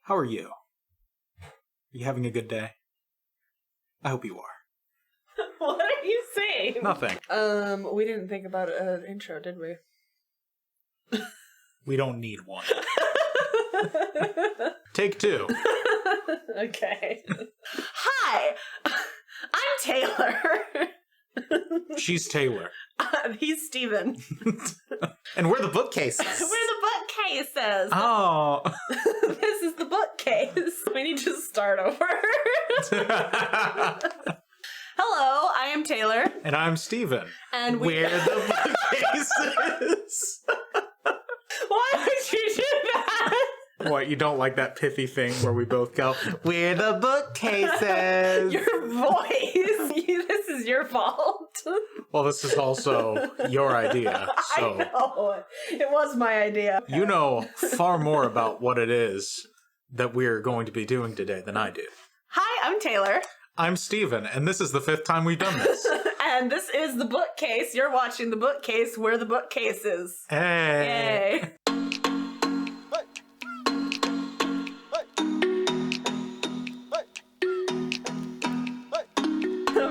How are you? Are you having a good day? I hope you are. What are you saying? Nothing. We didn't think about an intro, did we? We don't need one. Take two. Okay. Hi! I'm Taylor. She's Taylor. He's Steven. And we're the bookcases. We're the bookcases. Oh. This is the bookcase. We need to start over. Hello, I am Taylor. And I'm Steven. And we're the bookcases. Why would you do that? What, you don't like that pithy thing where we both go, we're the bookcases? Your voice. This is your fault. Well, this is also your idea, so... I know. It was my idea. You know far more about what it is that we're going to be doing today than I do. Hi, I'm Taylor. I'm Steven, and this is the 5th time we've done this. And this is the bookcase. You're watching the bookcase. We're the bookcases. Hey. Yay.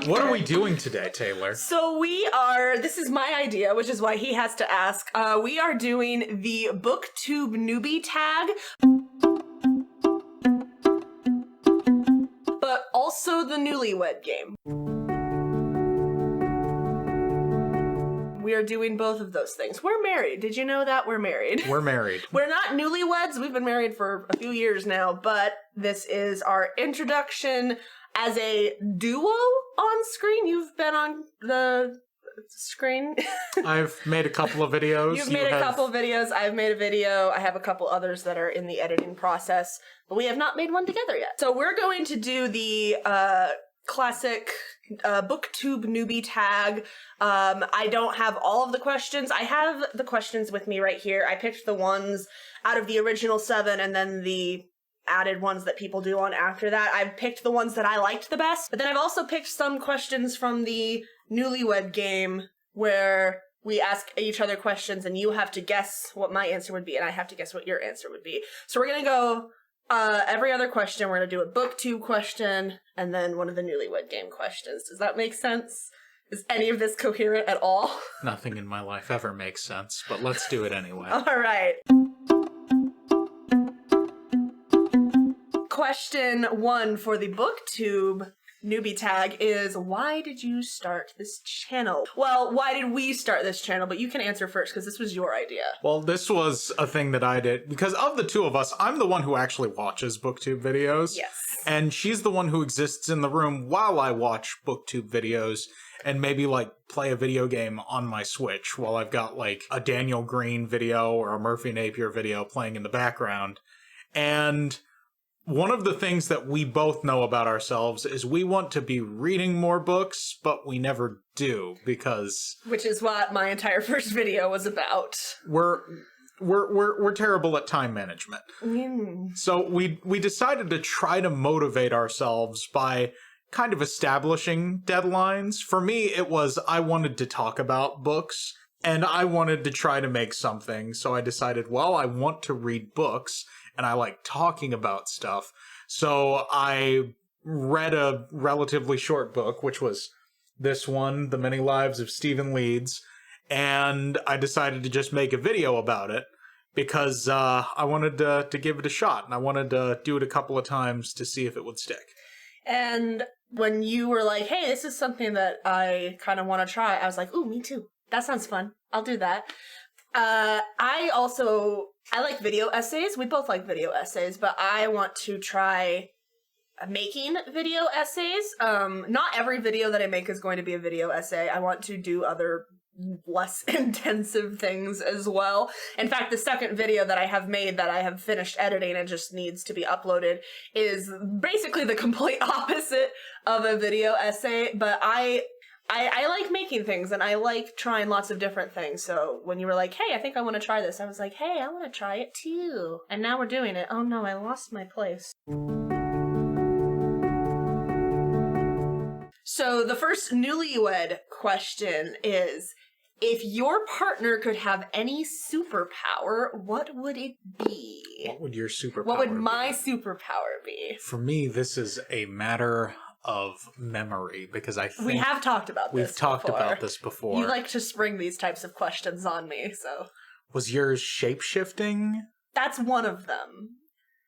What are we doing today, Taylor? So this is my idea, which is why he has to ask. We are doing the BookTube newbie tag, but also the newlywed game. We are doing both of those things. We're married. Did you know that? We're married. We're married. We're not newlyweds. We've been married for a few years now, but this is our introduction as a duo on screen. You've been on the screen. I've made a couple of videos. You've made a couple of videos. I've made a video. I have a couple others that are in the editing process, but we have not made one together yet. So we're going to do the classic BookTube newbie tag. I don't have all of the questions. I have the questions with me right here. I picked the ones out of the original 7 and then the added ones that people do on after that. I've picked the ones that I liked the best, but then I've also picked some questions from the newlywed game where we ask each other questions and you have to guess what my answer would be and I have to guess what your answer would be. So we're gonna go every other question. We're gonna do a BookTube question and then one of the newlywed game questions. Does that make sense? Is any of this coherent at all? Nothing in my life ever makes sense, but let's do it anyway. All right. Question 1 for the BookTube newbie tag is, why did you start this channel? Well, why did we start this channel? But you can answer first because this was your idea. Well, this was a thing that I did because of the two of us, I'm the one who actually watches BookTube videos. Yes. And she's the one who exists in the room while I watch BookTube videos and maybe like play a video game on my Switch while I've got like a Daniel Green video or a Murphy Napier video playing in the background. And one of the things that we both know about ourselves is we want to be reading more books, but we never do because... Which is what my entire first video was about. We're terrible at time management. So we decided to try to motivate ourselves by kind of establishing deadlines. For me, it was I wanted to talk about books and I wanted to try to make something. So I decided, well, I want to read books and I like talking about stuff. So I read a relatively short book, which was this one, The Many Lives of Stephen Leeds. And I decided to just make a video about it because I wanted to give it a shot. And I wanted to do it a couple of times to see if it would stick. And when you were like, hey, this is something that I kind of want to try, I was like, ooh, me too. That sounds fun. I'll do that. I like video essays. We both like video essays, but I want to try making video essays. Not every video that I make is going to be a video essay. I want to do other less intensive things as well. In fact, the second video that I have made that I have finished editing and just needs to be uploaded is basically the complete opposite of a video essay, but I like making things and I like trying lots of different things. So when you were like, hey, I think I want to try this, I was like, hey, I want to try it too. And now we're doing it. Oh no, I lost my place. So the first newlywed question is, If your partner could have any superpower, what would it be? What would your superpower What would be? my superpower be? For me, this is a matter of memory, because I think We have talked about this we've talked about this before. You like to spring these types of questions on me, so. Was yours shape-shifting? That's one of them.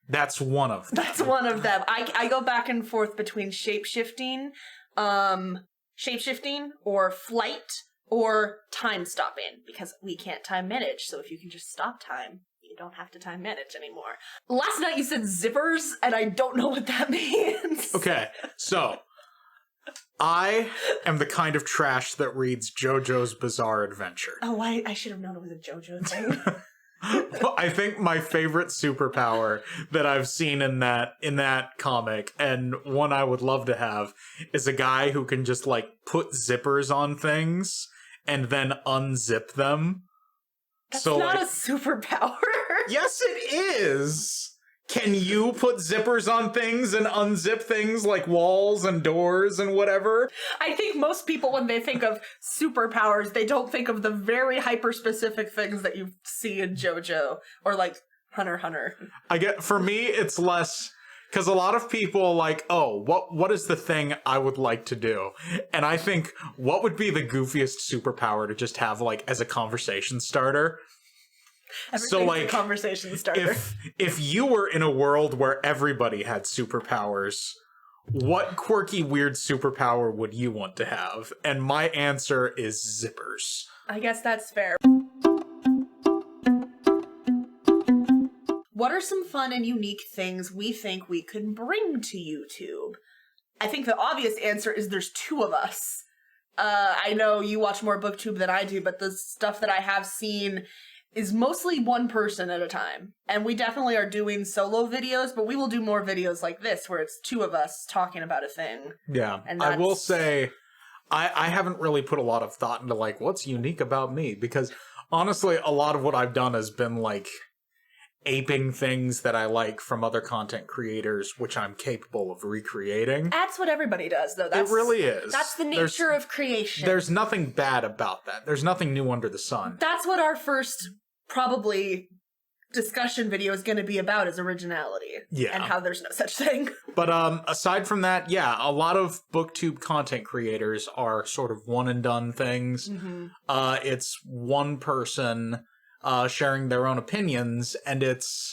That's one of them. That's one of them. I go back and forth between shape-shifting or flight or time stopping, because we can't time manage. So if you can just stop time, you don't have to time manage anymore. Last night you said zippers, and I don't know what that means. Okay, so I am the kind of trash that reads JoJo's Bizarre Adventure. Oh, I should have known it was a JoJo thing. I think my favorite superpower that I've seen in that comic, and one I would love to have, is a guy who can just like put zippers on things and then unzip them. That's so, not like, a superpower. Yes, it is. Can you put zippers on things and unzip things like walls and doors and whatever? I think most people, when they think of superpowers, they don't think of the very hyper-specific things that you see in JoJo or like Hunter x Hunter. For me, it's less, because a lot of people like, oh, what is the thing I would like to do? And I think, what would be the goofiest superpower to just have like as a conversation starter? So like, a conversation starter. If you were in a world where everybody had superpowers, what quirky, weird superpower would you want to have? And my answer is zippers. I guess that's fair. What are some fun and unique things we think we could bring to YouTube? I think the obvious answer is there's two of us. I know you watch more BookTube than I do, but the stuff that I have seen is mostly one person at a time. And we definitely are doing solo videos, but we will do more videos like this where it's two of us talking about a thing. Yeah, and I will say, I haven't really put a lot of thought into like, what's unique about me? Because honestly, a lot of what I've done has been like aping things that I like from other content creators, which I'm capable of recreating. That's what everybody does, though. It really is. That's the nature of creation. There's nothing bad about that. There's nothing new under the sun. That's what our first, probably, discussion video is going to be about, is originality. Yeah. And how there's no such thing. But aside from that, yeah, a lot of BookTube content creators are sort of one-and-done things. Mm-hmm. It's one person sharing their own opinions, and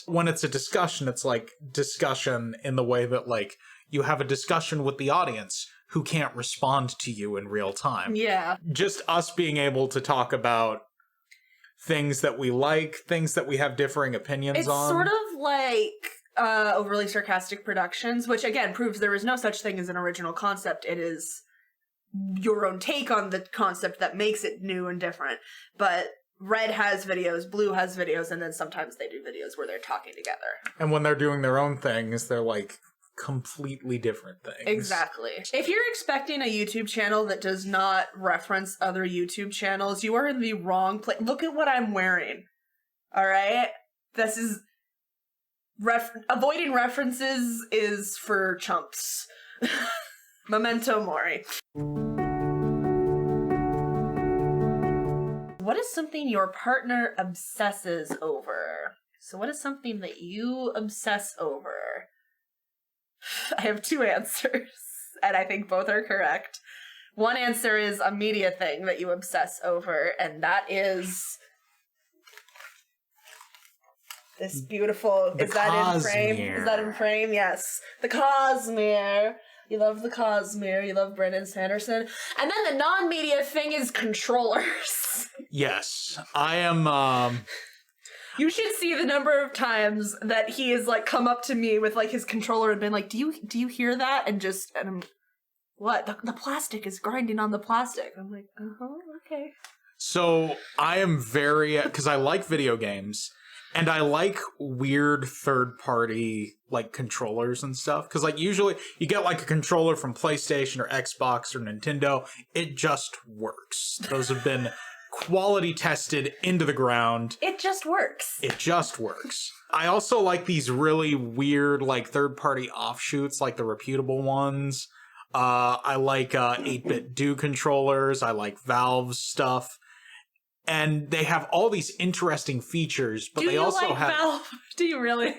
when it's a discussion, it's like discussion in the way that like you have a discussion with the audience who can't respond to you in real time. Yeah. Just us being able to talk about things that we like, things that we have differing opinions on. It's sort of like Overly Sarcastic Productions, which again proves there is no such thing as an original concept. It is your own take on the concept that makes it new and different. But Red has videos, Blue has videos, and then sometimes they do videos where they're talking together. And when they're doing their own things, they're like completely different things. Exactly. If you're expecting a YouTube channel that does not reference other YouTube channels, you are in the wrong place. Look at what I'm wearing. All right? This is... avoiding references is for chumps. Memento mori. What is something your partner obsesses over? So what is something that you obsess over? I have two answers, and I think both are correct. One answer is a media thing that you obsess over, and that is this beautiful... Is that in frame? Is that in frame? Yes. The Cosmere. You love the Cosmere. You love Brandon Sanderson. And then the non-media thing is controllers. Yes. I am, You should see the number of times that he has, like, come up to me with, like, his controller and been like, do you hear that? And I'm, what? The plastic is grinding on the plastic. I'm like, okay. So, I am because I like video games. And I like weird third-party, like, controllers and stuff. Because, like, usually you get, like, a controller from PlayStation or Xbox or Nintendo. It just works. Those have been quality tested into the ground. It just works. It just works. I also like these really weird, like, third-party offshoots, like the reputable ones. I like 8-bit Do controllers. I like Valve's stuff. And they have all these interesting features, but they also have... Valve? Do you really?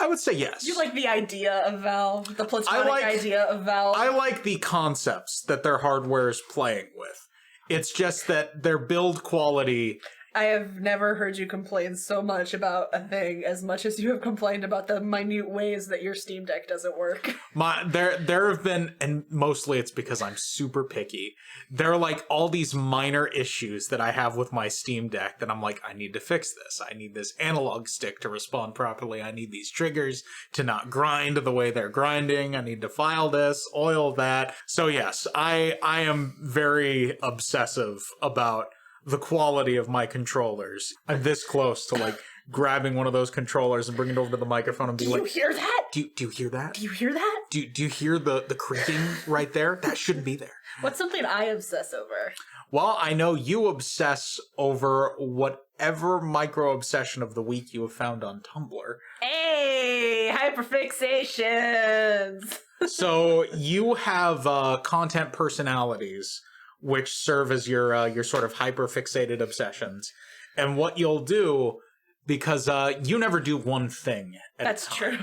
I would say yes. You like the idea of Valve? The platonic idea of Valve? I like the concepts that their hardware is playing with. It's just that their build quality... I have never heard you complain so much about a thing as much as you have complained about the minute ways that your Steam Deck doesn't work. There have been, and mostly it's because I'm super picky, there are like all these minor issues that I have with my Steam Deck that I'm like, I need to fix this. I need this analog stick to respond properly. I need these triggers to not grind the way they're grinding. I need to file this, oil that. So yes, I am very obsessive about the quality of my controllers. I'm this close to like grabbing one of those controllers and bringing it over to the microphone and be like, do you hear that? Do you hear that? Do you hear that? Do you hear the creaking right there? That shouldn't be there. What's something I obsess over? Well, I know you obsess over whatever micro obsession of the week you have found on Tumblr. Hey, hyperfixations. So you have content personalities which serve as your sort of hyper-fixated obsessions. And what you'll do, because you never do one thing at That's a time. true.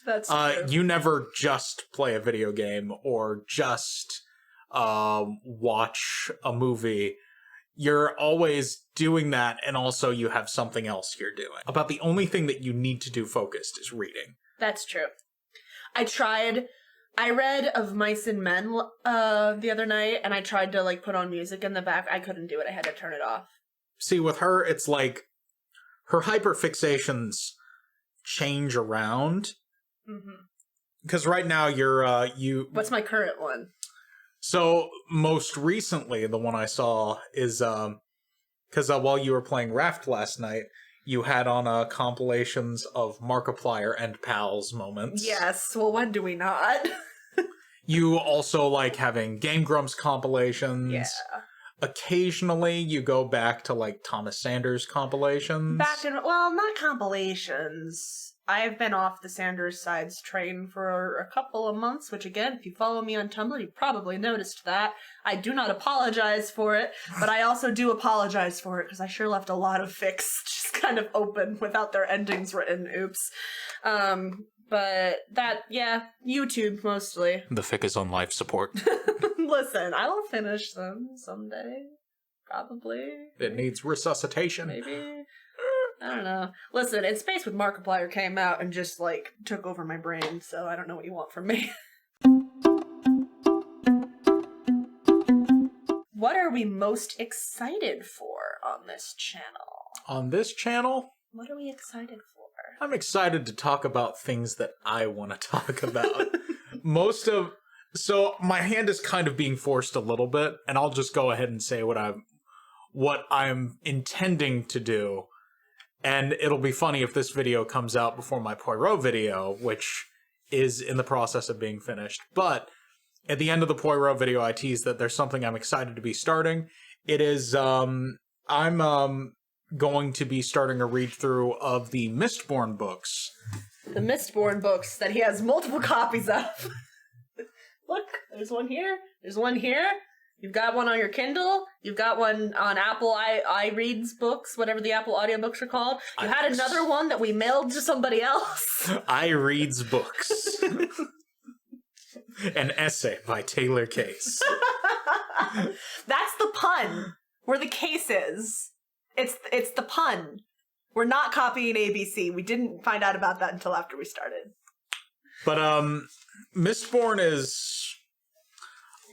That's true. You never just play a video game or just watch a movie. You're always doing that, and also you have something else you're doing. About the only thing that you need to do focused is reading. That's true. I read Of Mice and Men the other night, and I tried to like put on music in the back. I couldn't do it. I had to turn it off. See, with her, it's like her hyperfixations change around. Because right now you. What's my current one? So most recently, the one I saw is because while you were playing Raft last night, you had on compilations of Markiplier and Pals moments. Yes, well, when do we not? You also like having Game Grumps compilations. Yeah. Occasionally, you go back to like Thomas Sanders compilations. Well, not compilations. I've been off the Sanders Sides train for a couple of months, which again, if you follow me on Tumblr, you probably noticed that. I do not apologize for it, but I also do apologize for it because I sure left a lot of fics just kind of open without their endings written. Oops. But that, yeah, YouTube mostly. The fic is on life support. Listen, I will finish them someday. Probably. It needs resuscitation. Maybe. I don't know. Listen, In Space with Markiplier came out and just, like, took over my brain, so I don't know what you want from me. What are we most excited for on this channel? On this channel? What are we excited for? I'm excited to talk about things that I want to talk about. So my hand is kind of being forced a little bit, and I'll just go ahead and say what I'm intending to do. And it'll be funny if this video comes out before my Poirot video, which is in the process of being finished. But at the end of the Poirot video, I tease that there's something I'm excited to be starting. It is, I'm going to be starting a read-through of the Mistborn books. The Mistborn books that he has multiple copies of. Look, there's one here. There's one here. You've got one on your Kindle. You've got one on Apple iReads books, whatever the Apple audiobooks are called. You had another one that we mailed to somebody else. iReads books. An essay by Taylor Case. That's the pun. Where the case is. It's the pun. We're not copying ABC. We didn't find out about that until after we started. But Mistborn is...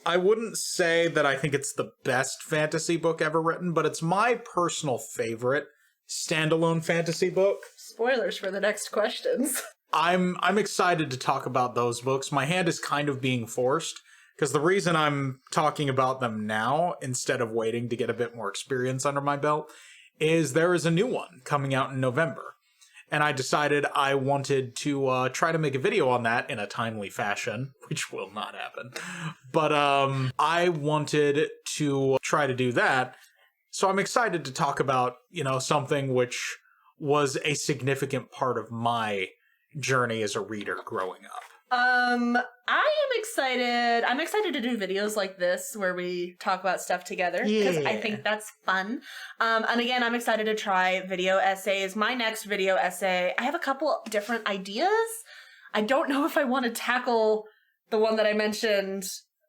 I wouldn't say that I think it's the best fantasy book ever written, but it's my personal favorite standalone fantasy book. Spoilers for the next questions. I'm excited to talk about those books. My hand is kind of being forced, because the reason I'm talking about them now, instead of waiting to get a bit more experience under my belt, is there is a new one coming out in November. And I decided I wanted to try to make a video on that in a timely fashion, which will not happen. But I wanted to try to do that. So I'm excited to talk about, something which was a significant part of my journey as a reader growing up. I am excited. I'm excited to do videos like this where we talk about stuff together because I think that's fun. And again, I'm excited to try video essays. My next video essay, I have a couple different ideas. I don't know if I want to tackle the one that I mentioned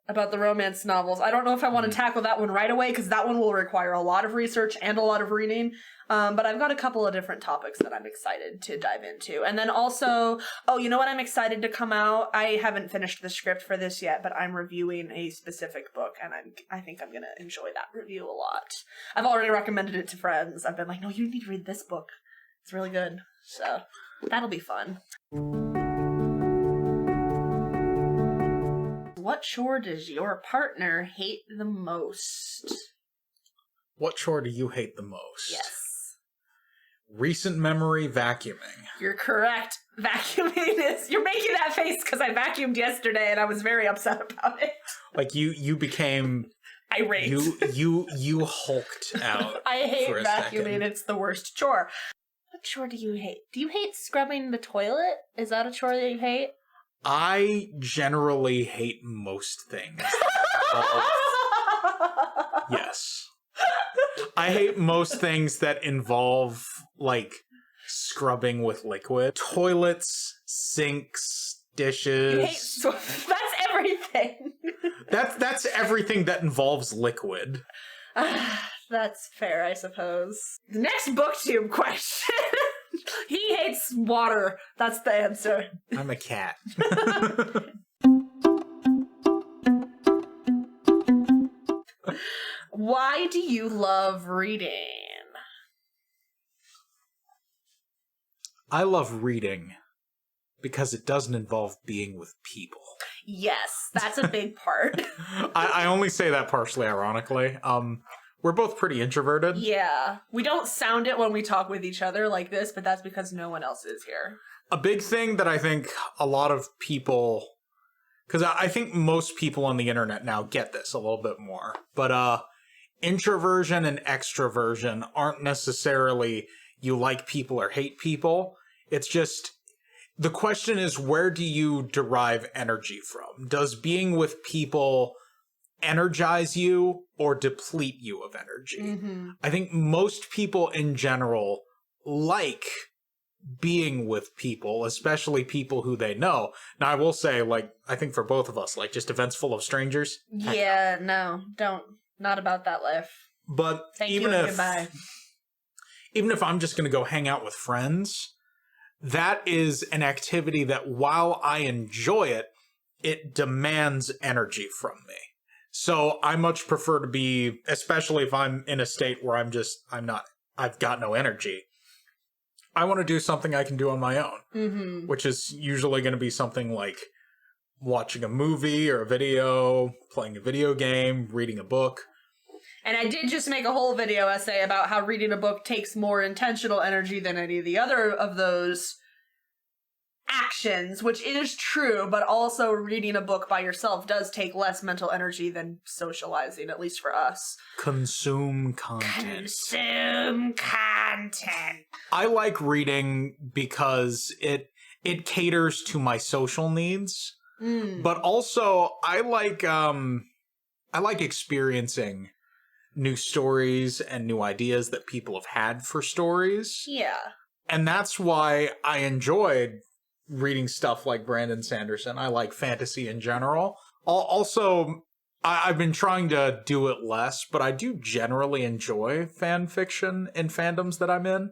about the romance novels. I don't know if I want to tackle that one right away because that one will require a lot of research and a lot of reading. But I've got a couple of different topics that I'm excited to dive into. And then also, oh, you know what I'm excited to come out? I haven't finished the script for this yet, but I'm reviewing a specific book, and I think I'm going to enjoy that review a lot. I've already recommended it to friends. I've been like, no, you need to read this book. It's really good. So that'll be fun. What chore does your partner hate the most? What chore do you hate the most? Yes. Recent memory vacuuming. You're correct. Vacuuming is... You're making that face because I vacuumed yesterday and I was very upset about it. Like you became... irate. You hulked out. I hate for a vacuuming. second. It's the worst chore. What chore do you hate? Do you hate scrubbing the toilet? Is that a chore that you hate? I generally hate most things. Yes. I hate most things that involve, like, scrubbing with liquid. Toilets, sinks, dishes. You hate that's everything. That's everything that involves liquid. That's fair, I suppose. The next booktube question. He hates water. That's the answer. I'm a cat. Why do you love reading? I love reading because it doesn't involve being with people. Yes, that's a big part. I only say that partially ironically. We're both pretty introverted. Yeah. We don't sound it when we talk with each other like this, but that's because no one else is here. A big thing that I think a lot of people... Because I think most people on the internet now get this a little bit more. But introversion and extroversion aren't necessarily you like people or hate people. It's just... The question is, where do you derive energy from? Does being with people energize you or deplete you of energy? Mm-hmm. I think most people in general like being with people, especially people who they know. Now, I will say, like, I think for both of us, like, just events full of strangers. Yeah, no, don't. Not about that life. But Thank even you and if goodbye. Even if I'm just going to go hang out with friends, that is an activity that while I enjoy it, it demands energy from me. So I much prefer to be, especially if I'm in a state where I've got no energy. I want to do something I can do on my own, which is usually going to be something like watching a movie or a video, playing a video game, reading a book. And I did just make a whole video essay about how reading a book takes more intentional energy than any of the other of those actions, which is true, but also reading a book by yourself does take less mental energy than socializing, at least for us. Consume content. Consume content. I like reading because it caters to my social needs, but also I like experiencing new stories and new ideas that people have had for stories. Yeah. And that's why I enjoyed reading stuff like Brandon Sanderson. I like fantasy in general. Also, I've been trying to do it less, but I do generally enjoy fan fiction in fandoms that I'm in.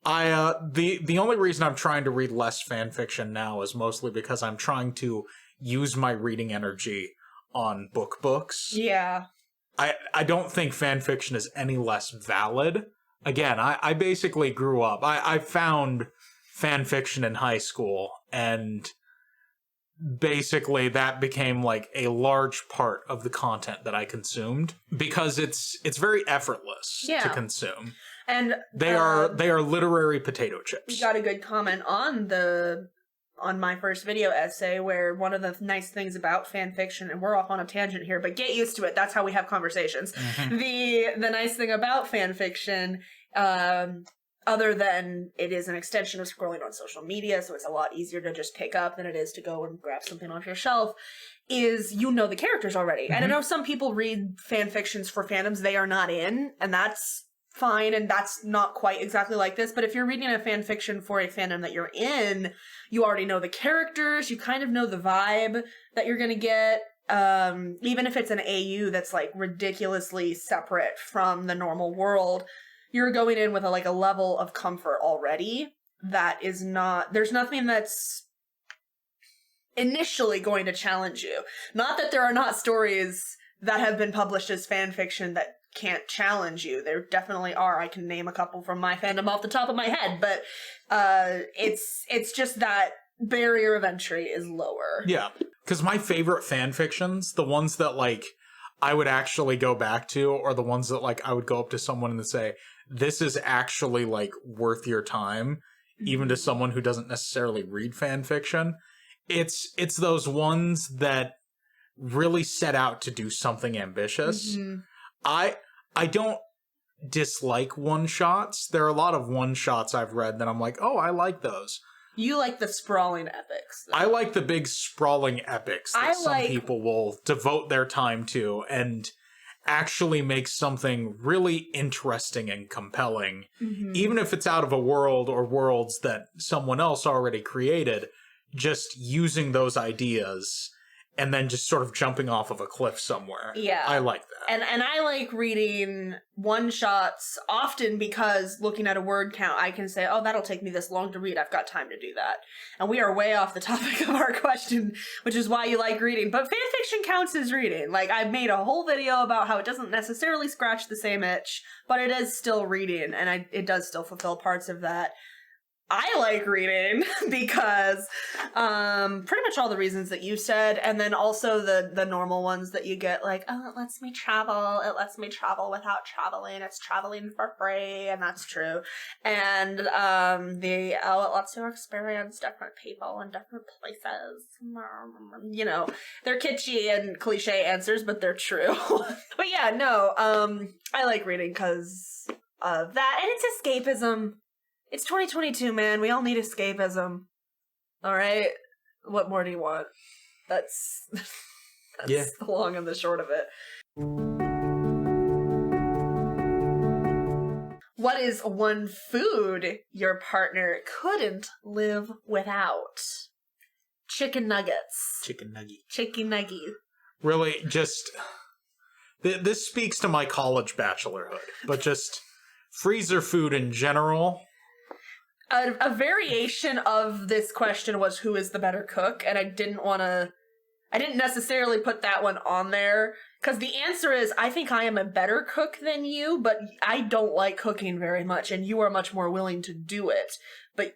The only reason I'm trying to read less fan fiction now is mostly because I'm trying to use my reading energy on books. Yeah. I don't think fan fiction is any less valid. Again, I basically grew up. I found fan fiction in high school, and basically that became like a large part of the content that I consumed because it's very effortless to consume. And they are literary potato chips. We got a good comment on my first video essay where one of the nice things about fan fiction, and we're off on a tangent here, but get used to it. That's how we have conversations. The nice thing about fan fiction, other than it is an extension of scrolling on social media, so it's a lot easier to just pick up than it is to go and grab something off your shelf, is you know the characters already. And I know some people read fan fictions for fandoms they are not in, and that's fine, and that's not quite exactly like this, but if you're reading a fan fiction for a fandom that you're in, you already know the characters, you kind of know the vibe that you're gonna get. Even if it's an AU that's like ridiculously separate from the normal world, you're going in with a level of comfort already that is not, there's nothing that's initially going to challenge you. Not that there are not stories that have been published as fan fiction that can't challenge you. There definitely are. I can name a couple from my fandom off the top of my head, but it's just that barrier of entry is lower. Yeah, because my favorite fan fictions, the ones that like I would actually go back to, or the ones that like I would go up to someone and say, this is actually like worth your time, even to someone who doesn't necessarily read fan fiction. It's those ones that really set out to do something ambitious. I don't dislike one-shots. There are a lot of one-shots I've read that I'm like, oh, I like those. You like the sprawling epics, though. I like the big sprawling epics that some people will devote their time to and actually make something really interesting and compelling, even if it's out of a world or worlds that someone else already created, just using those ideas and then just sort of jumping off of a cliff somewhere. Yeah. I like that. And I like reading one-shots often because looking at a word count, I can say, oh, that'll take me this long to read. I've got time to do that. And we are way off the topic of our question, which is why you like reading. But fanfiction counts as reading. Like, I've made a whole video about how it doesn't necessarily scratch the same itch, but it is still reading, and it does still fulfill parts of that. I like reading because pretty much all the reasons that you said, and then also the normal ones that you get, like, oh, it lets me travel without traveling, it's traveling for free, and that's true. And it lets you experience different people in different places. You know, they're kitschy and cliche answers, but they're true. But yeah, no, I like reading because of that, and it's escapism. It's 2022, man. We all need escapism. All right? What more do you want? That's the long and the short of it. What is one food your partner couldn't live without? Chicken nuggets. Chicken nugget. Chicken nugget. Really, just... This speaks to my college bachelorhood, but just freezer food in general... A variation of this question was who is the better cook, and I didn't necessarily put that one on there, because the answer is, I think I am a better cook than you, but I don't like cooking very much, and you are much more willing to do it. But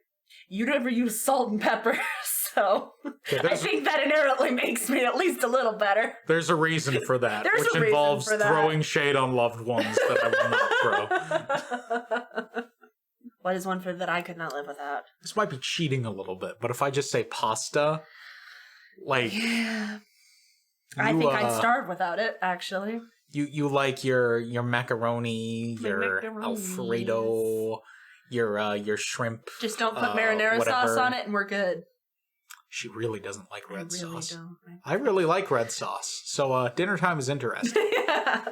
you never use salt and pepper, so I think that inherently makes me at least a little better. There's a reason for that, which involves throwing shade on loved ones that I will not throw. What is one food that I could not live without? This might be cheating a little bit, but if I just say pasta, like... Yeah. I think I'd starve without it, actually. You like your macaroni, your Alfredo, your shrimp. Just don't put marinara sauce on it and we're good. She really doesn't like red sauce. Don't. I really like red sauce. So dinner time is interesting. Yeah.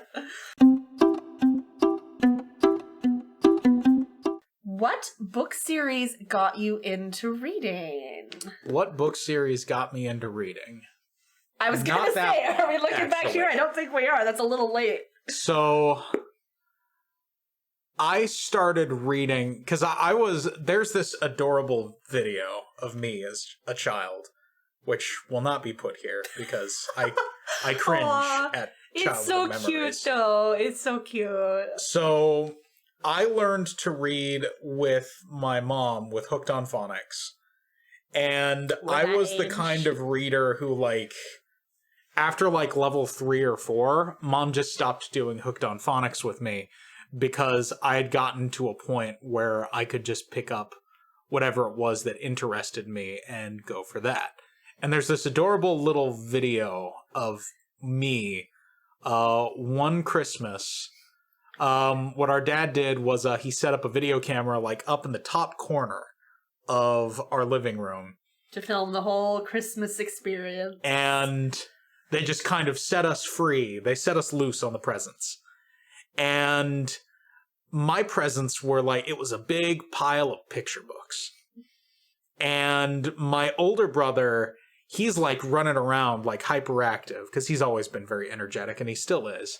What book series got you into reading? What book series got me into reading? I was going to say, are we looking back here? I don't think we are. That's a little late. So, I started reading, because there's this adorable video of me as a child, which will not be put here, because I cringe at childhood memories. It's so cute, though. It's so cute. So... I learned to read with my mom with Hooked on Phonics. And I was the kind of reader who, like, after, like, level 3 or 4, Mom just stopped doing Hooked on Phonics with me because I had gotten to a point where I could just pick up whatever it was that interested me and go for that. And there's this adorable little video of me one Christmas... What our dad did was he set up a video camera like up in the top corner of our living room. To film the whole Christmas experience. And they just kind of set us free. They set us loose on the presents. And my presents were like, it was a big pile of picture books. And my older brother, he's like running around like hyperactive because he's always been very energetic and he still is.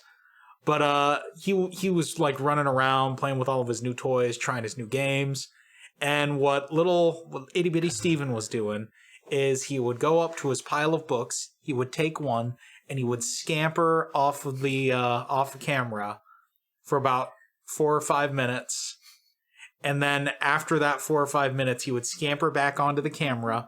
But he was like running around playing with all of his new toys, trying his new games. And what itty bitty Steven was doing is he would go up to his pile of books, he would take one, and he would scamper off the camera for about 4 or 5 minutes. And then after that 4 or 5 minutes, he would scamper back onto the camera,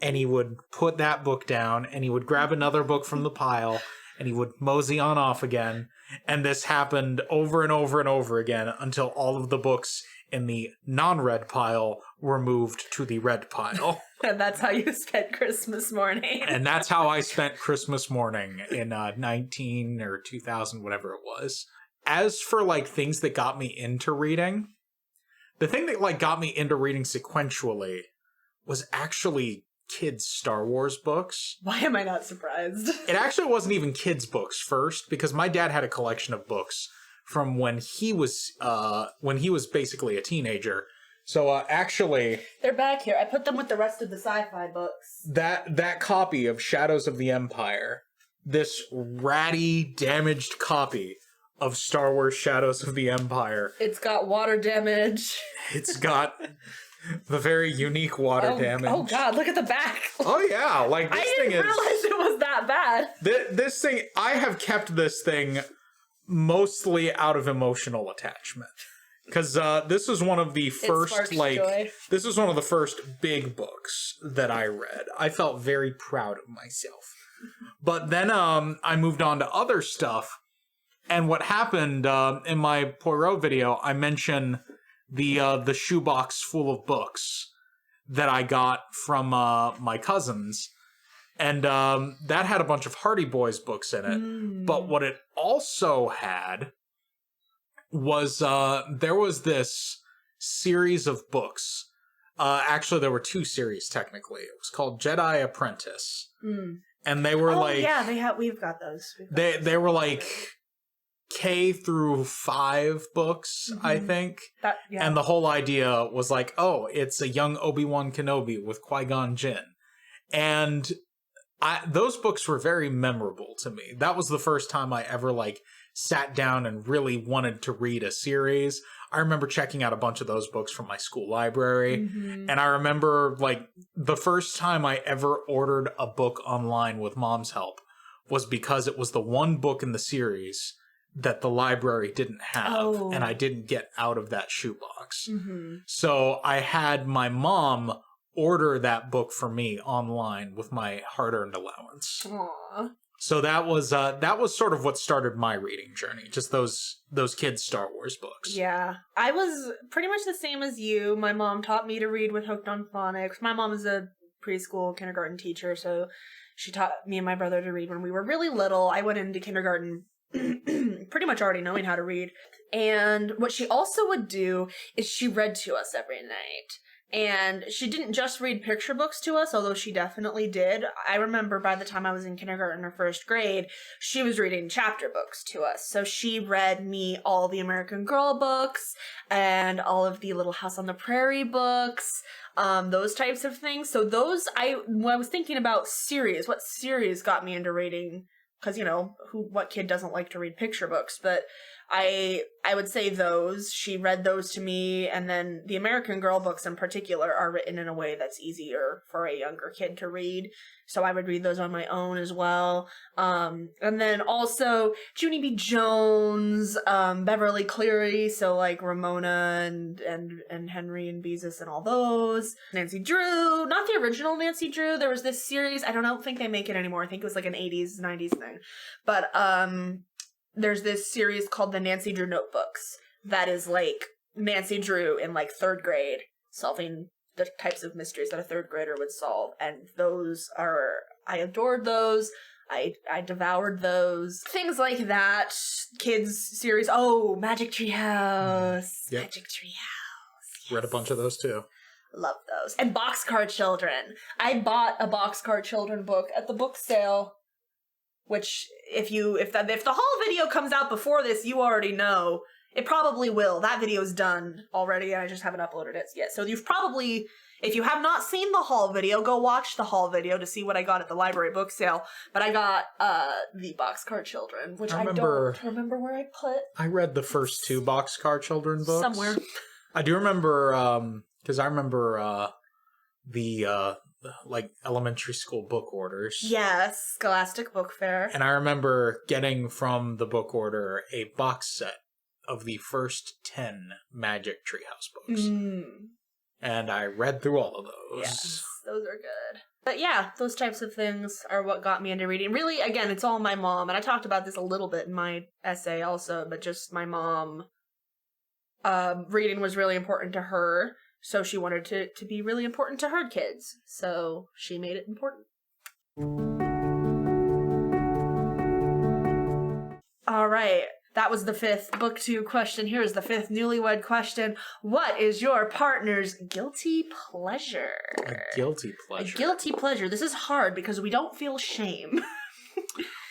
and he would put that book down, and he would grab another book from the pile, and he would mosey on off again. And this happened over and over and over again until all of the books in the non-red pile were moved to the red pile. And that's how you spent Christmas morning. And that's how I spent Christmas morning in 19 or 2000, whatever it was. As for like things that got me into reading, the thing that like got me into reading sequentially was actually kids' Star Wars books. Why am I not surprised? It actually wasn't even kids' books first, because my dad had a collection of books from when he was basically a teenager. So actually, they're back here. I put them with the rest of the sci-fi books. That copy of Shadows of the Empire, this ratty, damaged copy of Star Wars Shadows of the Empire. It's got water damage. It's got the very unique water damage. Oh god, look at the back. Oh yeah, like this thing is... I didn't realize it was that bad. This thing, I have kept this thing mostly out of emotional attachment. Because this was one of the first, this was one of the first big books that I read. I felt very proud of myself. But then I moved on to other stuff. And what happened in my Poirot video, I mentioned the shoebox full of books that I got from my cousins. And that had a bunch of Hardy Boys books in it. But what it also had was there was this series of books. Actually, there were 2 series, technically. It was called Jedi Apprentice. And they were we've got those. They were like K through 5 books, I think. And the whole idea was like, oh, it's a young Obi-Wan Kenobi with Qui-Gon Jinn. And those books were very memorable to me. That was the first time I ever sat down and really wanted to read a series. I remember checking out a bunch of those books from my school library. And I remember the first time I ever ordered a book online with Mom's help was because it was the one book in the series that the library didn't have, and I didn't get out of that shoebox. So I had my mom order that book for me online with my hard-earned allowance. Aww. So that was sort of what started my reading journey, just those kids' Star Wars books. Yeah. I was pretty much the same as you. My mom taught me to read with Hooked on Phonics. My mom is a preschool kindergarten teacher, so she taught me and my brother to read when we were really little. I went into kindergarten pretty much already knowing how to read. And what she also would do is she read to us every night. And she didn't just read picture books to us, although she definitely did. I remember by the time I was in kindergarten or first grade, she was reading chapter books to us. So she read me all the American Girl books and all of the Little House on the Prairie books, those types of things. So when I was thinking about series, what series got me into reading? Because, what kid doesn't like to read picture books? But I would say those. She read those to me, and then the American Girl books in particular are written in a way that's easier for a younger kid to read. So I would read those on my own as well. And then also Junie B. Jones, Beverly Cleary, so Ramona and Henry and Beezus and all those. Nancy Drew, not the original Nancy Drew. There was this series, I don't think they make it anymore. I think it was an 80s, 90s thing. But there's this series called the Nancy Drew Notebooks that is Nancy Drew in 3rd grade solving the types of mysteries that a 3rd grader would solve. And I adored those. I devoured those. Things like that. Kids series. Oh, Magic Tree House. Yep. Magic Tree House. Read a bunch of those too. Love those. And Boxcar Children. I bought a Boxcar Children book at the book sale, which if the whole video comes out before this, you already know. It probably will. That video's done already, and I just haven't uploaded it yet. So you've probably, if you have not seen the haul video, go watch the haul video to see what I got at the library book sale. But I got the Boxcar Children, which I don't remember where I put. I read the first 2 Boxcar Children books. Somewhere. I do remember, because I remember the like elementary school book orders. Yes, Scholastic Book Fair. And I remember getting from the book order a box set of the first 10 Magic Treehouse books. And I read through all of those. Yes, those are good. But yeah, those types of things are what got me into reading. Really, again, it's all my mom. And I talked about this a little bit in my essay also, but just my mom. Reading was really important to her. So she wanted to be really important to her kids. So she made it important. All right. That was the 5th book 2 question. Here's the 5th newlywed question. What is your partner's guilty pleasure? A guilty pleasure. A guilty pleasure. This is hard because we don't feel shame.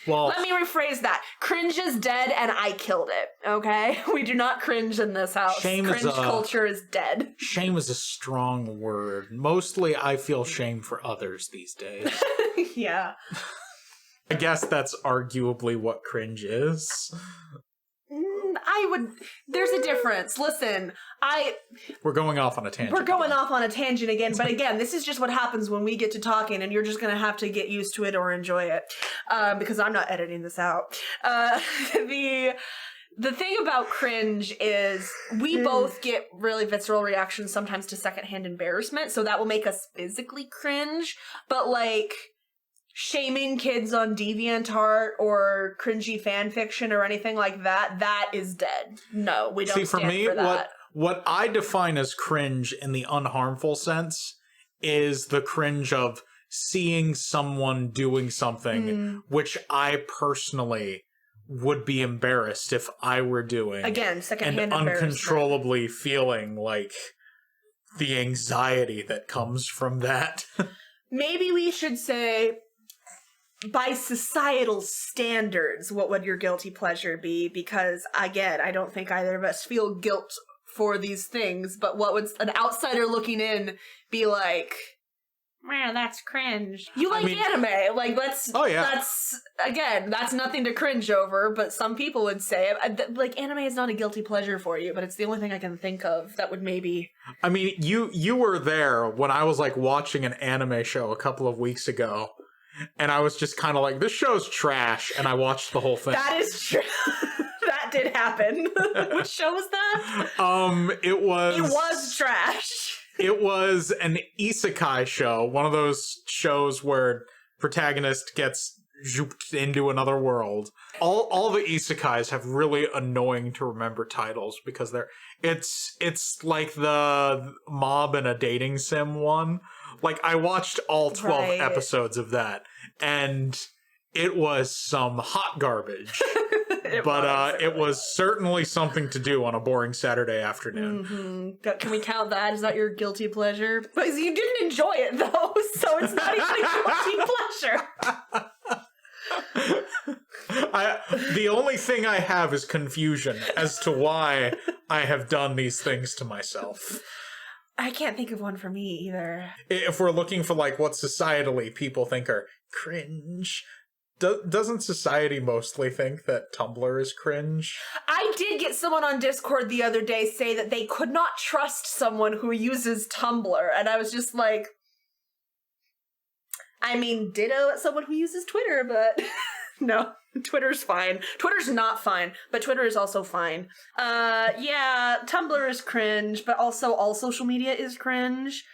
Well, let me rephrase that. Cringe is dead and I killed it, okay? We do not cringe in this house. Cringe culture is dead. Shame is a strong word. Mostly I feel shame for others these days. Yeah. I guess that's arguably what cringe is. There's a difference. Listen, we're going off on a tangent. We're going off on a tangent again, but again, this is just what happens when we get to talking, and you're just going to have to get used to it or enjoy it, because I'm not editing this out. The thing about cringe is we both get really visceral reactions sometimes to secondhand embarrassment, so that will make us physically cringe, but like shaming kids on DeviantArt or cringy fan fiction or anything like that, that is dead. No, we don't stand for me, what I define as cringe in the unharmful sense is the cringe of seeing someone doing something which I personally would be embarrassed if I were doing. Again, secondhand and uncontrollably feeling like the anxiety that comes from that. Maybe we should say, by societal standards, what would your guilty pleasure be? Because, again, I don't think either of us feel guilt for these things, but what would an outsider looking in be like? Man, that's cringe. You like anime. Like, that's nothing to cringe over, but some people would say, like, anime is not a guilty pleasure for you, but it's the only thing I can think of that would maybe... I mean, you were there when I was, like, watching an anime show a couple of weeks ago, and I was just kind of like, this show's trash, and I watched the whole thing. That is true. That did happen. Which show was that? It was trash. It was an isekai show, one of those shows where protagonist gets zooped into another world. All the isekais have really annoying to remember titles because it's like the mob in a dating sim one. Like, I watched all 12 episodes of that, and it was some hot garbage. It was certainly something to do on a boring Saturday afternoon. Mm-hmm. Can we count that? Is that your guilty pleasure? Because you didn't enjoy it, though, so it's not even a guilty pleasure. The only thing I have is confusion as to why I have done these things to myself. I can't think of one for me either. If we're looking for, like, what societally people think are cringe... Doesn't society mostly think that Tumblr is cringe? I did get someone on Discord the other day say that they could not trust someone who uses Tumblr, and I was just like, I mean, ditto at someone who uses Twitter, but no, Twitter's fine. Twitter's not fine, but Twitter is also fine. Yeah, Tumblr is cringe, but also all social media is cringe.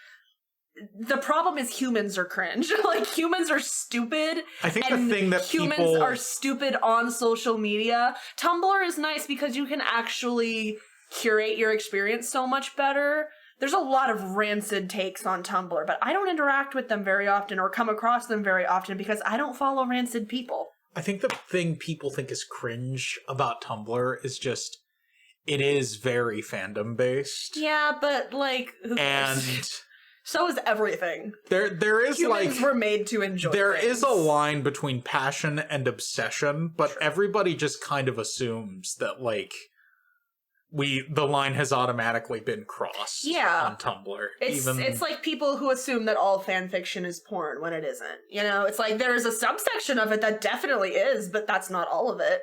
The problem is humans are cringe. Like, humans are stupid. I think the thing that humans are stupid on social media. Tumblr is nice because you can actually curate your experience so much better. there's a lot of rancid takes on Tumblr, but I don't interact with them very often or come across them very often because I don't follow rancid people. I think the thing people think is cringe about Tumblr is just, it is very fandom-based. Yeah, but, like... And... so is everything. There is Humans were made to enjoy There things. is a line between passion and obsession, but everybody just kind of assumes that, like, the line has automatically been crossed on Tumblr. It's like people who assume that all fan fiction is porn when it isn't. You know, it's like there is a subsection of it that definitely is, but that's not all of it.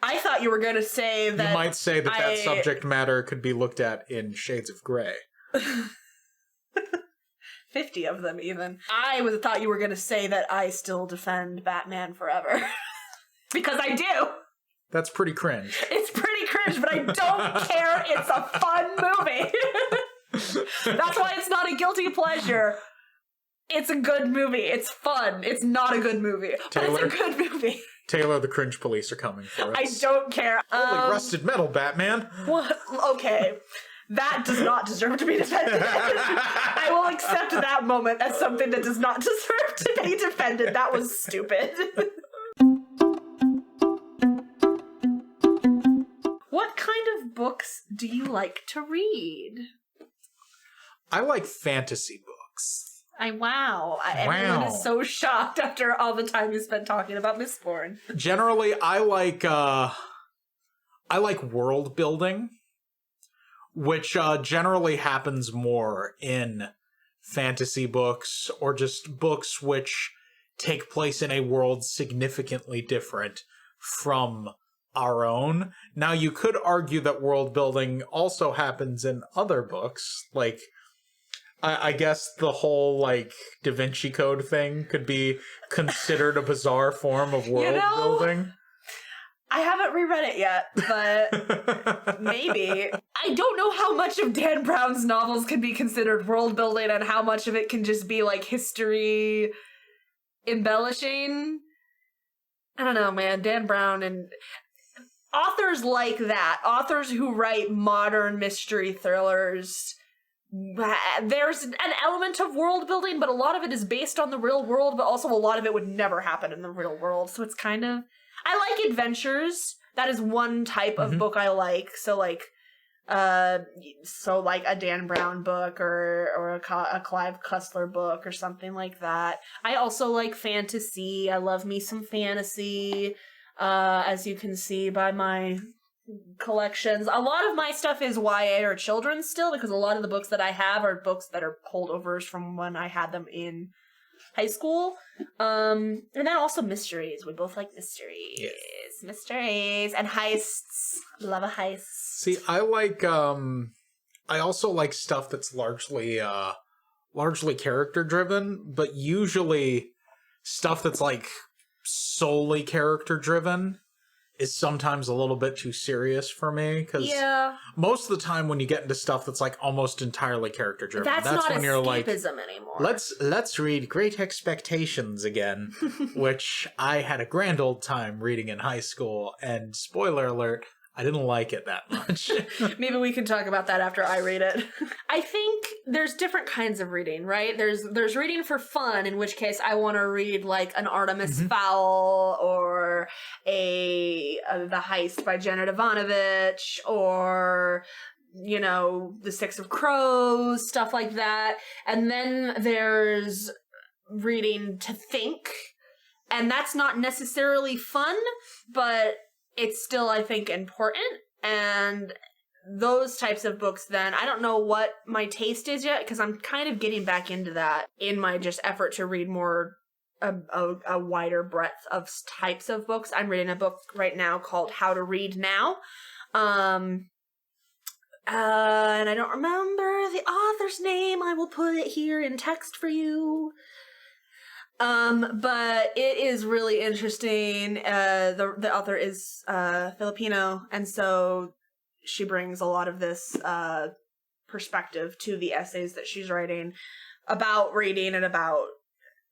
I thought you were going to say that... You might say that that subject matter could be looked at in shades of gray. 50 of them, even. I thought you were going to say that I still defend Batman Forever. Because I do! That's pretty cringe. It's pretty cringe, but I don't care. It's a fun movie. That's why it's not a guilty pleasure. It's a good movie. It's fun. It's not a good movie, but it's a good movie. Taylor, the cringe police are coming for us. I don't care. Holy rusted metal, Batman. What? Okay. That does not deserve to be defended. I will accept that moment as something that does not deserve to be defended. That was stupid. What kind of books do you like to read? I like fantasy books. Everyone is so shocked after all the time you spent talking about Mistborn. Generally, I like world building, which generally happens more in fantasy books or just books which take place in a world significantly different from our own. Now, you could argue that world building also happens in other books, like I guess the whole, like, Da Vinci Code thing could be considered a bizarre form of world building. I haven't reread it yet, but maybe. I don't know how much of Dan Brown's novels can be considered world building and how much of it can just be, like, history embellishing. I don't know, man. Dan Brown and... authors like that, authors who write modern mystery thrillers, there's an element of world building, but a lot of it is based on the real world, but also a lot of it would never happen in the real world. So it's kind of... I like adventures. That is one type of book I like. So like a Dan Brown book or a Clive Cussler book or something like that. I also like fantasy. I love me some fantasy. As you can see by my collections. A lot of my stuff is YA or children's still, because a lot of the books that I have are books that are holdovers from when I had them in high school. And then also mysteries. We both like mysteries. Yes. Mysteries and heists. Love a heist. See, I like, I also like stuff that's largely character driven, but usually stuff that's like solely character driven is sometimes a little bit too serious for me, because most of the time when you get into stuff that's like almost entirely character driven, that's not when you're like, anymore. Let's read Great Expectations again, which I had a grand old time reading in high school, and spoiler alert, I didn't like it that much. Maybe we can talk about that after I read it. I think there's different kinds of reading, right? There's reading for fun, in which case I want to read like an Artemis Fowl or The Heist by Janet Ivanovich, or you know, The Six of Crows, stuff like that. And then there's reading to think, and that's not necessarily fun, but it's still, I think, important. And those types of books, then, I don't know what my taste is yet, because I'm kind of getting back into that in my just effort to read more, a wider breadth of types of books. I'm reading a book right now called How to Read Now. And I don't remember the author's name. I will put it here in text for you. But it is really interesting. The author is Filipino, and so she brings a lot of this perspective to the essays that she's writing about reading and about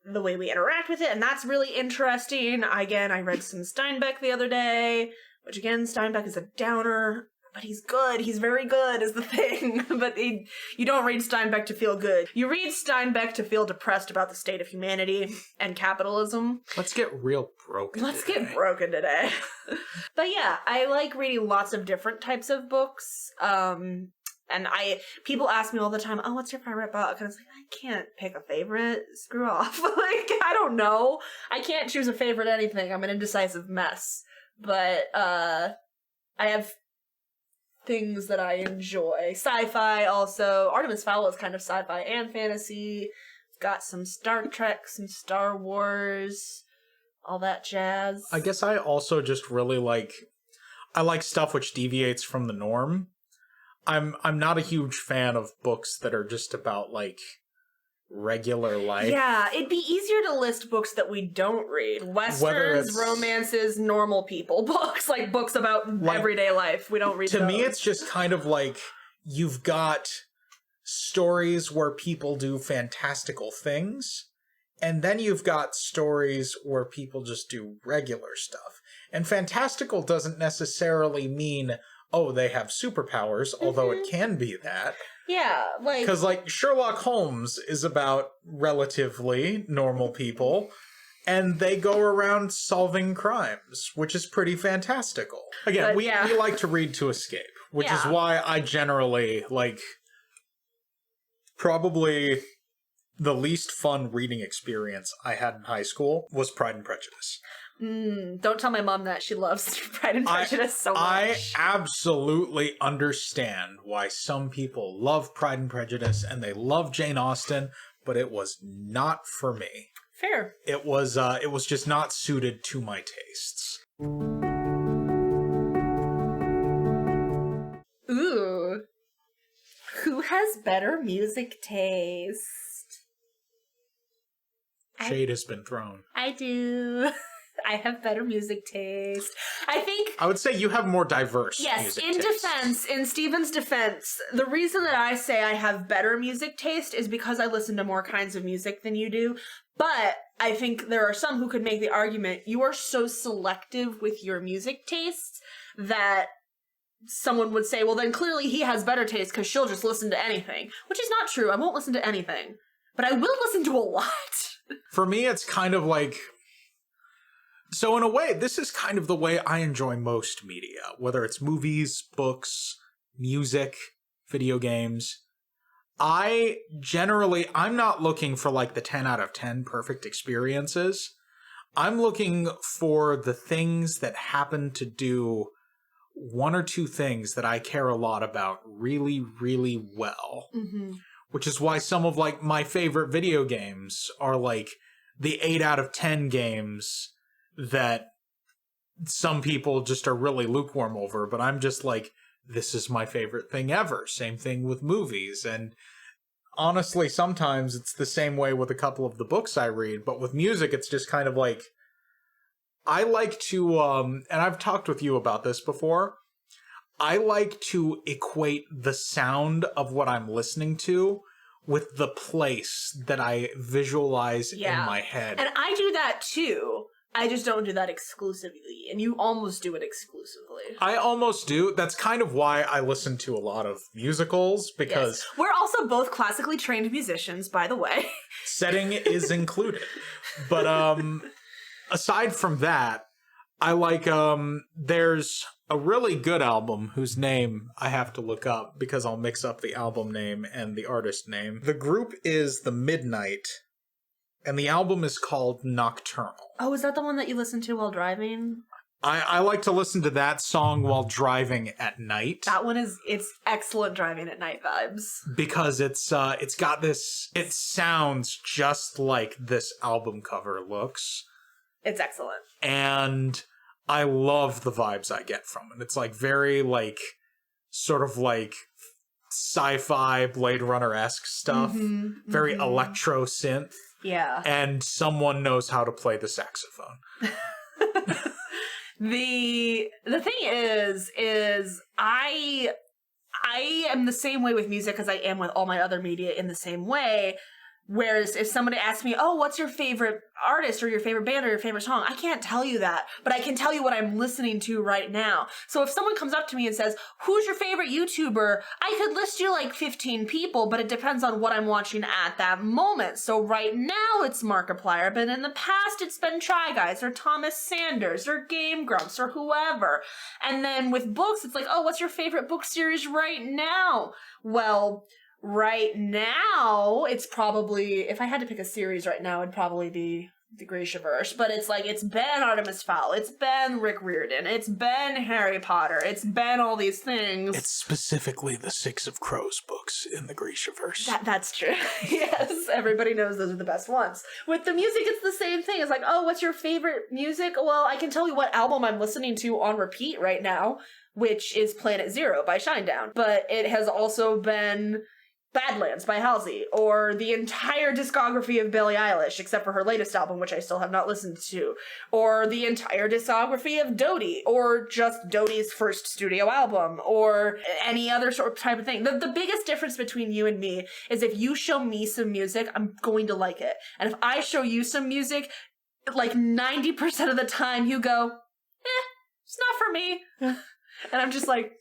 the way we interact with it, and that's really interesting. Again, I read some Steinbeck the other day, which again, Steinbeck is a downer. but he's good. He's very good is the thing. But you don't read Steinbeck to feel good. You read Steinbeck to feel depressed about the state of humanity and capitalism. Let's get real broken Get broken today. But yeah, I like reading lots of different types of books. And people ask me all the time, oh, what's your favorite book? And I was like, I can't pick a favorite. Screw off. Like, I don't know. I can't choose a favorite anything. I'm an indecisive mess. But, I have things that I enjoy. Sci-fi also. Artemis Fowl is kind of sci-fi and fantasy. It's got some Star Trek, some Star Wars, all that jazz. I guess I also just really I like stuff which deviates from the norm. I'm not a huge fan of books that are just about regular life. Yeah, it'd be easier to list books that we don't read. Westerns, romances, normal people books, like books about everyday life. We don't read those. To me, it's just kind of you've got stories where people do fantastical things, and then you've got stories where people just do regular stuff. And fantastical doesn't necessarily mean, oh, they have superpowers, although it can be that. Yeah, because Sherlock Holmes is about relatively normal people, and they go around solving crimes, which is pretty fantastical. Again, we like to read to escape, which is why I generally probably the least fun reading experience I had in high school was Pride and Prejudice. Don't tell my mom that. She loves Pride and Prejudice so much. I absolutely understand why some people love Pride and Prejudice and they love Jane Austen, but it was not for me. Fair. It was just not suited to my tastes. Ooh. Who has better music taste? Shade has been thrown. I do. I have better music taste. I would say you have more diverse music taste. In Steven's defense, the reason that I say I have better music taste is because I listen to more kinds of music than you do. But I think there are some who could make the argument, you are so selective with your music tastes that someone would say, well, then clearly he has better taste because she'll just listen to anything. Which is not true. I won't listen to anything. But I will listen to a lot. For me, it's kind of so in a way, this is kind of the way I enjoy most media, whether it's movies, books, music, video games. I'm not looking for the 10 out of 10 perfect experiences. I'm looking for the things that happen to do one or two things that I care a lot about really, really well. Mm-hmm. Which is why some of my favorite video games are the 8 out of 10 games that some people just are really lukewarm over, but I'm just this is my favorite thing ever. Same thing with movies. And honestly, sometimes it's the same way with a couple of the books I read, but with music, it's just kind of I like to, and I've talked with you about this before, I like to equate the sound of what I'm listening to with the place that I visualize in my head. And I do that too. I just don't do that exclusively, and you almost do it exclusively. I almost do. That's kind of why I listen to a lot of musicals, because... Yes. We're also both classically trained musicians, by the way. Setting is included. But aside from that, I there's a really good album whose name I have to look up because I'll mix up the album name and the artist name. The group is The Midnight, and the album is called Nocturnal. Oh, is that the one that you listen to while driving? I like to listen to that song while driving at night. That one it's excellent driving at night vibes. Because it's got this, it sounds just like this album cover looks. It's excellent. And I love the vibes I get from it. It's very sort of sci-fi Blade Runner-esque stuff. Mm-hmm, very electro synth. Yeah. And someone knows how to play the saxophone. The thing is I am the same way with music as I am with all my other media in the same way. Whereas if somebody asks me, oh, what's your favorite artist or your favorite band or your favorite song? I can't tell you that, but I can tell you what I'm listening to right now. So if someone comes up to me and says, who's your favorite YouTuber? I could list you like 15 people, but it depends on what I'm watching at that moment. So right now it's Markiplier, but in the past it's been Try Guys or Thomas Sanders or Game Grumps or whoever. And then with books, it's like, oh, what's your favorite book series right now? Well, right now, it's probably, if I had to pick a series right now, it'd probably be the Grishaverse. But it's like, it's been Artemis Fowl, it's been Rick Riordan, it's been Harry Potter, it's been all these things. It's specifically the Six of Crows books in the Grishaverse. That's true. Yes, everybody knows those are the best ones. With the music, it's the same thing. It's like, oh, what's your favorite music? Well, I can tell you what album I'm listening to on repeat right now, which is Planet Zero by Shinedown. But it has also been Badlands by Halsey, or the entire discography of Billie Eilish, except for her latest album, which I still have not listened to, or the entire discography of Dodie, or just Dodie's first studio album, or any other sort of type of thing. The biggest difference between you and me is if you show me some music, I'm going to like it. And if I show you some music, like 90% of the time you go, it's not for me. And I'm just like...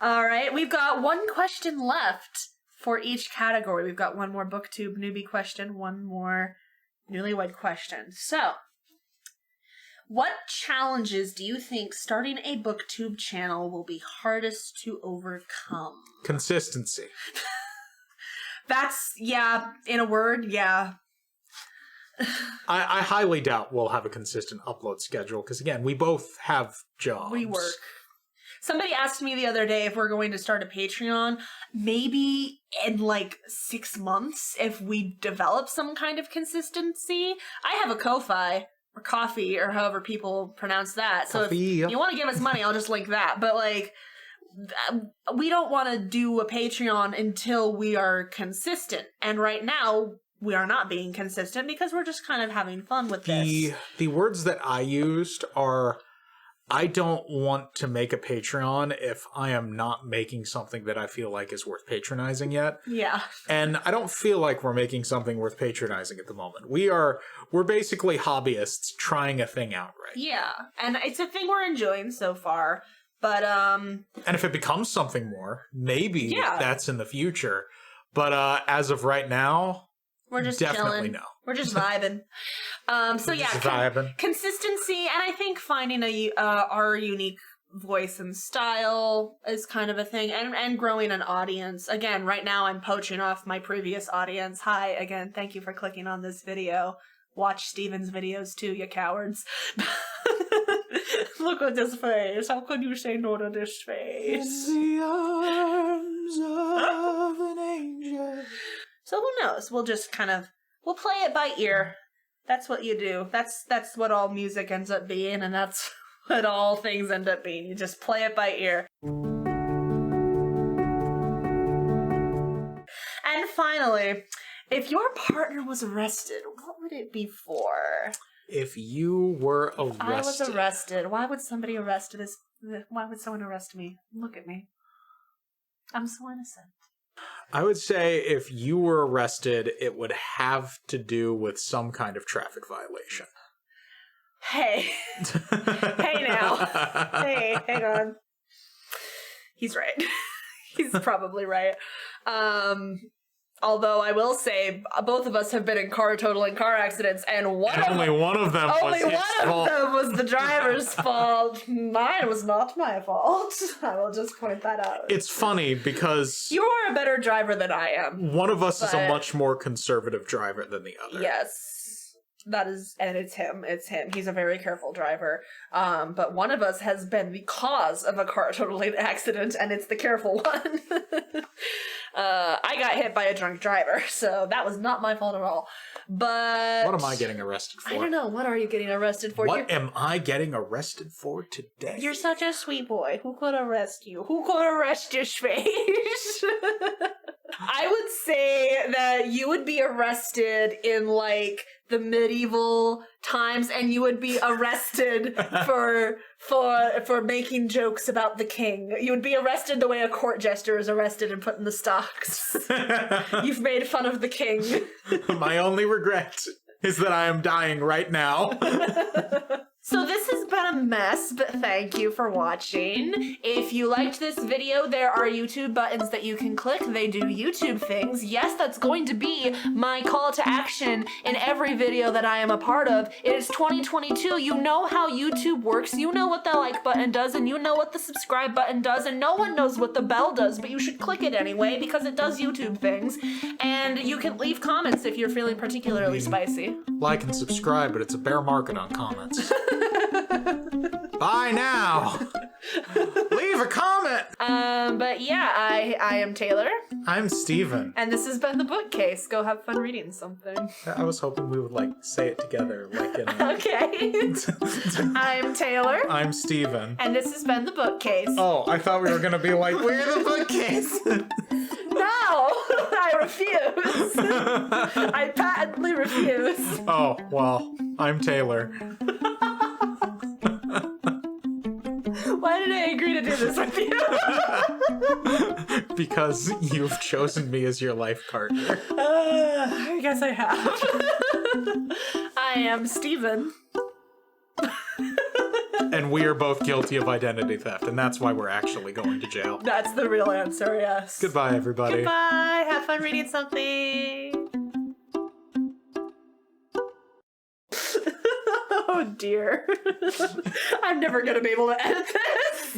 All right, we've got one question left for each category. We've got one more BookTube newbie question, one more newlywed question. So, what challenges do you think starting a BookTube channel will be hardest to overcome? Consistency. That's, yeah, in a word, yeah. I highly doubt we'll have a consistent upload schedule, because again, we both have jobs. We work. Somebody asked me the other day if we're going to start a Patreon, maybe in like 6 months if we develop some kind of consistency. I have a Ko-Fi, or Coffee, or however people pronounce that. So Coffee. If you want to give us money, I'll just link that. But like, we don't want to do a Patreon until we are consistent. And right now, we are not being consistent because we're just kind of having fun with this. The words that I used are... I don't want to make a Patreon if I am not making something that I feel like is worth patronizing yet. Yeah. And I don't feel like we're making something worth patronizing at the moment. We're basically hobbyists trying a thing out right. Yeah. And it's a thing we're enjoying so far. But and if it becomes something more, maybe that's in the future. But as of right now, we're just definitely chilling. No. We're just vibing. So yeah, consistency, and I think finding our unique voice and style is kind of a thing, and growing an audience. Again, right now I'm poaching off my previous audience. Hi, again, thank you for clicking on this video. Watch Steven's videos too, you cowards. Look at this face. How could you say no to this face? In the arms of an angel. So who knows? We'll just kind of, we'll play it by ear. That's what you do. That's what all music ends up being, and that's what all things end up being. You just play it by ear. And finally, if your partner was arrested, what would it be for? If you were arrested. I was arrested. Why would somebody arrest this? Why would someone arrest me? Look at me. I'm so innocent. I would say if you were arrested, it would have to do with some kind of traffic violation. Hey. Hey now. Hey, hang on. He's right. He's probably right. Although I will say, both of us have been in totaling car accidents, and only one of them was the driver's fault. Mine was not my fault. I will just point that out. It's funny because you are a better driver than I am. One of us is a much more conservative driver than the other. Yes. That is, and it's him. It's him. He's a very careful driver. But one of us has been the cause of a car totaling accident, and it's the careful one. I got hit by a drunk driver, so that was not my fault at all. But what am I getting arrested for? I don't know. What are you getting arrested for? What am I getting arrested for today? You're such a sweet boy. Who could arrest you? Who could arrest your face? I would say that you would be arrested in, like, the medieval times, and you would be arrested for for making jokes about the king. You would be arrested the way a court jester is arrested and put in the stocks. You've made fun of the king. My only regret is that I am dying right now. So this has been a mess, but thank you for watching. If you liked this video, there are YouTube buttons that you can click. They do YouTube things. Yes, that's going to be my call to action in every video that I am a part of. It is 2022. You know how YouTube works. You know what the like button does, and you know what the subscribe button does, and no one knows what the bell does, but you should click it anyway because it does YouTube things. And you can leave comments if you're feeling particularly spicy. Like and subscribe, but it's a bear market on comments. Bye now. Leave a comment. But yeah, I am Taylor. I'm Steven. And this has been The Bookcase. Go have fun reading something. I was hoping we would like say it together, like in a... Okay. I'm Taylor. I'm Steven. And this has been The Bookcase. Oh, I thought we were gonna be like, we're The Bookcase. No, I refuse. I patently refuse. Oh, well, I'm Taylor. Why did I agree to do this with you? Because you've chosen me as your life partner. I guess I have. I am Steven. And we are both guilty of identity theft, and that's why we're actually going to jail. That's the real answer, yes. Goodbye, everybody. Goodbye. Have fun reading something. Oh dear. I'm never gonna be able to edit this.